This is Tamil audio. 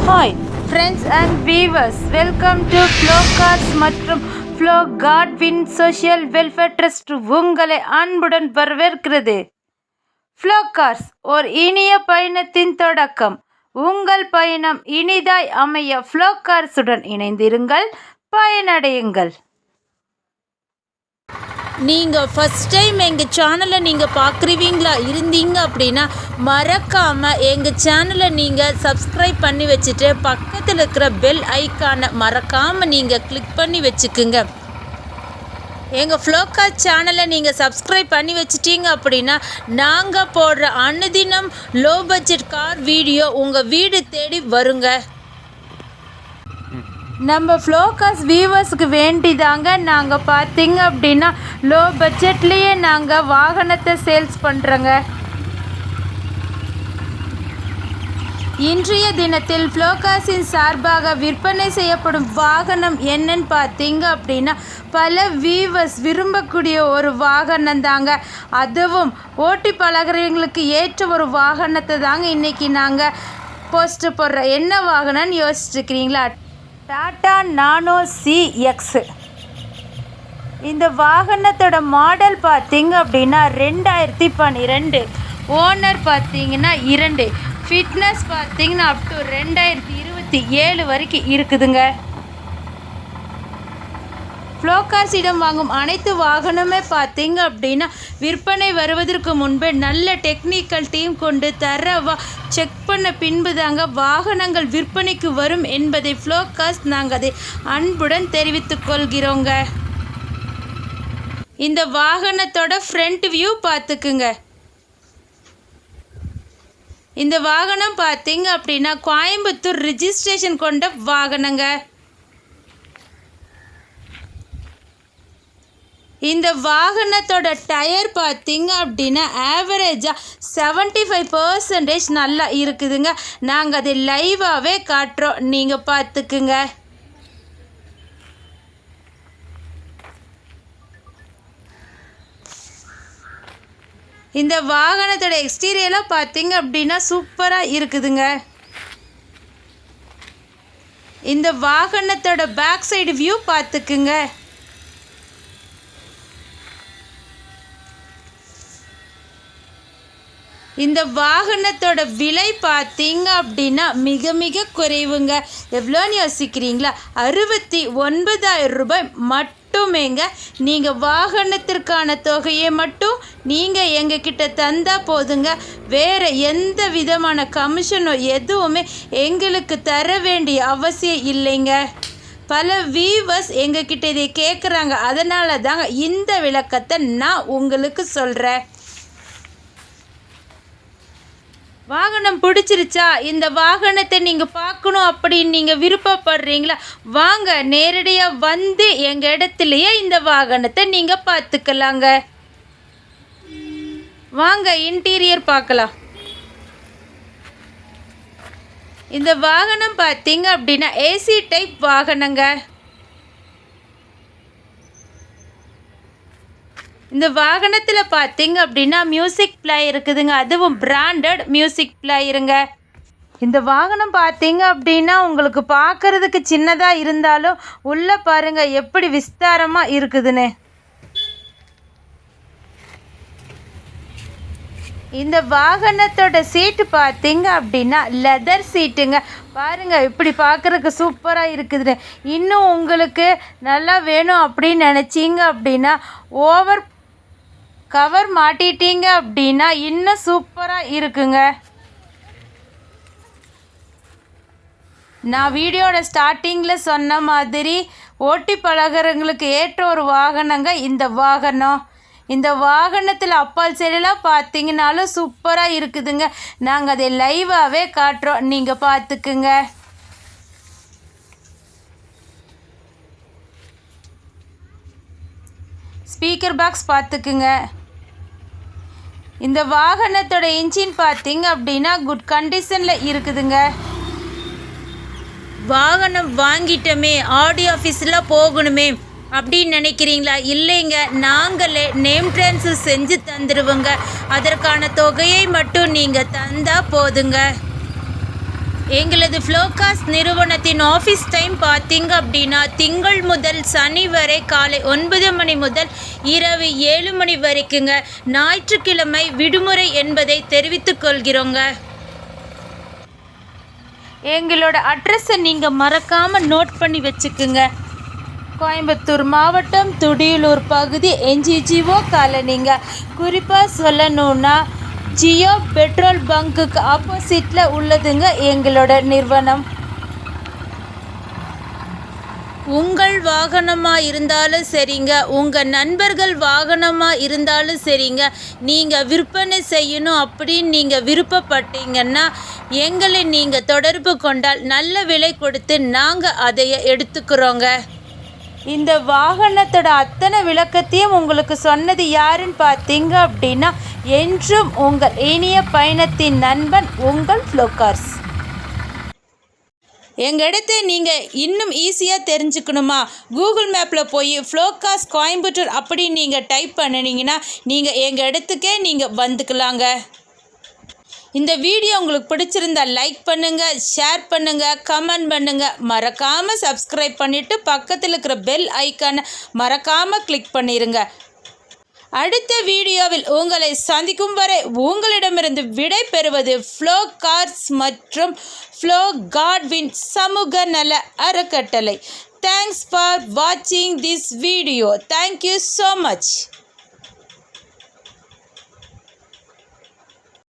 Hi friends and viewers, welcome to ஃப்ளோகார்ஸ் மற்றும் ஃப்ளோ காட்வின் சோஷியல் வெல்ஃபேர் ட்ரஸ்ட் உங்களை அன்புடன் வரவேற்கிறது. ஃப்ளோகார்ஸ் ஓர் இனிய பயணத்தின் தொடக்கம். உங்கள் பயணம் இனிதாய் அமைய ஃப்ளோகார்ஸுடன் இணைந்திருங்கள், பயனடையுங்கள். நீங்கள் ஃபஸ்ட் டைம் எங்கள் சேனலை நீங்கள் பார்க்குறீங்களா இருந்தீங்க அப்படின்னா மறக்காமல் எங்கள் சேனலை நீங்கள் சப்ஸ்கிரைப் பண்ணி வச்சுட்டு பக்கத்தில் இருக்கிற பெல் ஐக்கானை மறக்காமல் நீங்கள் கிளிக் பண்ணி வச்சுக்குங்க. எங்கள் ஃப்ளோகார்ஸ் சேனலை நீங்கள் சப்ஸ்கிரைப் பண்ணி வச்சிட்டிங்க அப்படின்னா நாங்கள் போடுற அனுதினம் லோ பட்ஜெட் கார் வீடியோ உங்கள் வீடு தேடி வருங்க. நம்ம ஃப்ளோகார்ஸ் வியூவர்ஸுக்கு வேண்டிதாங்க நாங்கள் பார்த்தீங்க அப்படின்னா லோ பட்ஜெட்லேயே நாங்கள் வாகனத்தை சேல்ஸ் பண்ணுறோங்க. இன்றைய தினத்தில் ஃப்ளோகார்ஸின் சார்பாக விற்பனை செய்யப்படும் வாகனம் என்னன்னு பார்த்தீங்க அப்படின்னா பல வியூவர்ஸ் விரும்பக்கூடிய ஒரு வாகனம் தாங்க. அதுவும் ஓட்டி பழகிறவங்களுக்கு ஏற்ற ஒரு வாகனத்தை தாங்க இன்றைக்கி நாங்கள் போஸ்ட் போடுறோம். என்ன வாகனம்னு யோசிச்சுருக்கிறீங்களா? டாடா நானோ சிஎக்ஸ். இந்த வாகனத்தோட மாடல் பார்த்தீங்க அப்படின்னா 2012, ஓனர் பார்த்தீங்கன்னா 2, ஃபிட்னஸ் பார்த்தீங்கன்னா அப் டு 2027 வரைக்கும் இருக்குதுங்க. ஃப்ளோகார்ஸிடம் வாங்கும் அனைத்து வாகனமே பார்த்தீங்க அப்படின்னா விற்பனை வருவதற்கு முன்பே நல்ல டெக்னிக்கல் டீம் கொண்டு தரவாக செக் பண்ண பின்பு தாங்க வாகனங்கள் விற்பனைக்கு வரும் என்பதை ஃப்ளோகார்ஸ் நாங்கள் அதை அன்புடன் தெரிவித்துக் கொள்கிறோங்க. இந்த வாகனத்தோட ஃப்ரண்ட் வியூ பார்த்துக்குங்க. இந்த வாகனம் பார்த்தீங்க அப்படின்னா கோயம்புத்தூர் ரிஜிஸ்ட்ரேஷன் கொண்ட வாகனங்க. இந்த வாகனத்தோட டயர் பார்த்தீங்க அப்படின்னா ஆவரேஜாக 75% நல்லா இருக்குதுங்க. நாங்கள் அதை லைவாகவே காட்டுறோம், நீங்கள் பார்த்துக்குங்க. இந்த வாகனத்தோட எக்ஸ்டீரியரெலாம் பார்த்தீங்க அப்படின்னா சூப்பராக இருக்குதுங்க. இந்த வாகனத்தோட பேக் சைடு வியூ பார்த்துக்குங்க. இந்த வாகனத்தோட விலை பார்த்தீங்க அப்படின்னா மிக மிக குறைவுங்க. எவ்வளோன்னு யோசிக்கிறீங்களா? 69,000 ரூபாய் மட்டுமேங்க. நீங்கள் வாகனத்திற்கான தொகையை மட்டும் நீங்கள் எங்ககிட்ட தந்தால் போதுங்க. வேறு எந்த விதமான கமிஷனோ எதுவுமே எங்களுக்கு தர வேண்டிய அவசியம் இல்லைங்க. பல வியூவர்ஸ் எங்ககிட்ட இதை கேட்குறாங்க, அதனால தாங்க இந்த விளக்கத்தை நான் உங்களுக்கு சொல்கிறேன். வாகனம் பிடிச்சிருச்சா? இந்த வாகனத்தை நீங்கள் பார்க்கணும் அப்படின்னு நீங்கள் விருப்பப்படுறீங்களா? வாங்க, நேரடியாக வந்து எங்கள் இடத்துலையே இந்த வாகனத்தை நீங்கள் பார்த்துக்கலாங்க. வாங்க இன்டீரியர் பார்க்கலாம். இந்த வாகனம் பார்த்தீங்க அப்படின்னா ஏசி டைப் வாகனங்க. இந்த வாகனத்தில் பார்த்தீங்க அப்படின்னா மியூசிக் பிளேயர் இருக்குதுங்க, அதுவும் பிராண்டட் மியூசிக் பிளேயருங்க. இந்த வாகனம் பார்த்தீங்க அப்படின்னா உங்களுக்கு பார்க்குறதுக்கு சின்னதாக இருந்தாலும் உள்ளே பாருங்கள் எப்படி விஸ்தாரமாக இருக்குதுன்னு. இந்த வாகனத்தோட சீட்டு பார்த்தீங்க அப்படின்னா லெதர் சீட்டுங்க. பாருங்கள் இப்படி பார்க்குறதுக்கு சூப்பராக இருக்குதுன்னு. இன்னும் உங்களுக்கு நல்லா வேணும் அப்படின்னு நினச்சிங்க அப்படின்னா ஓவர் கவர் மாட்டிட்டீங்க அப்படின்னா இன்னும் சூப்பராக இருக்குங்க. நான் வீடியோட ஸ்டார்டிங்கில் சொன்ன மாதிரி ஓட்டி பழகிறவங்களுக்கு ஏற்ற ஒரு வாகனங்க இந்த வாகனம். இந்த வாகனத்தில் அப்பால் சைடெல்லாம் பார்த்தீங்கன்னாலும் சூப்பராக இருக்குதுங்க. நாங்கள் அதை லைவாகவே காட்டுறோம், நீங்கள் பார்த்துக்குங்க. ஸ்பீக்கர் பாக்ஸ் பார்த்துக்குங்க. இந்த வாகனத்தோட இன்ஜின் பார்த்தீங்க அப்படின்னா குட் கண்டிஷனில் இருக்குதுங்க. வாகனம் வாங்கிட்டோமே ஆடி ஆஃபீஸில் போகணுமே அப்படின்னு நினைக்கிறீங்களா? இல்லைங்க, நாங்களே நேம் ட்ரான்ஸ்ஃபர் செஞ்சு தந்துடுவோங்க. அதற்கான தொகையை மட்டும் நீங்கள் தந்தால் போதுங்க. எங்களது ஃப்ளோகாஸ் நிறுவனத்தின் ஆஃபீஸ் டைம் பார்த்தீங்க அப்படின்னா திங்கள் முதல் சனி வரை காலை 9 மணி முதல் இரவு 7 மணி வரைக்குங்க. ஞாயிற்றுக்கிழமை விடுமுறை என்பதை தெரிவித்துக் கொள்கிறோங்க. எங்களோட அட்ரஸை நீங்கள் மறக்காமல் நோட் பண்ணி வச்சுக்குங்க. கோயம்புத்தூர் மாவட்டம் துடியலூர் பகுதி NGGO காலனிங்க. குறிப்பாக சொல்லணுன்னா ஜியோ பெட்ரோல் பங்க்குக்கு ஆப்போசிட்டில் உள்ளதுங்க எங்களோட நிறுவனம். உங்கள் வாகனமாக இருந்தாலும் சரிங்க, உங்கள் நண்பர்கள் வாகனமாக இருந்தாலும் சரிங்க, நீங்கள் விற்பனை செய்யணும் அப்படின்னு நீங்கள் விருப்பப்பட்டீங்கன்னா எங்களை நீங்கள் தொடர்பு கொண்டால் நல்ல விலை கொடுத்து நாங்கள் அதை எடுத்துக்கிறோங்க. இந்த வாகனத்தோட அத்தனை விளக்கத்தையும் உங்களுக்கு சொன்னது யாருன்னு பார்த்தீங்க அப்படின்னா என்றும் உங்கள் இனிய பயணத்தின் நண்பன் உங்கள் ஃப்ளோகாஸ். எங்கள் இடத்தை நீங்கள் இன்னும் ஈஸியாக தெரிஞ்சுக்கணுமா? கூகுள் மேப்பில் போய் ஃப்ளோகாஸ் கோயம்புத்தூர் அப்படின்னு நீங்கள் டைப் பண்ணினீங்கன்னா நீங்கள் எங்கள் இடத்துக்கே நீங்கள் வந்துக்கலாங்க. இந்த வீடியோ உங்களுக்கு பிடிச்சிருந்தா லைக் பண்ணுங்கள், ஷேர் பண்ணுங்கள், கமெண்ட் பண்ணுங்கள். மறக்காமல் சப்ஸ்கிரைப் பண்ணிவிட்டு பக்கத்தில் இருக்கிற பெல் ஐக்கானை மறக்காமல் கிளிக் பண்ணிடுங்க. அடுத்த வீடியோவில் உங்களை சந்திக்கும் வரை உங்களிடமிருந்து விடை பெறுவது ஃப்ளோகாஸ் மற்றும் ஃப்ளோ காட்வின் சமூக நல அறக்கட்டளை. தேங்க்ஸ் ஃபார் வாட்சிங் this video. Thank you so much.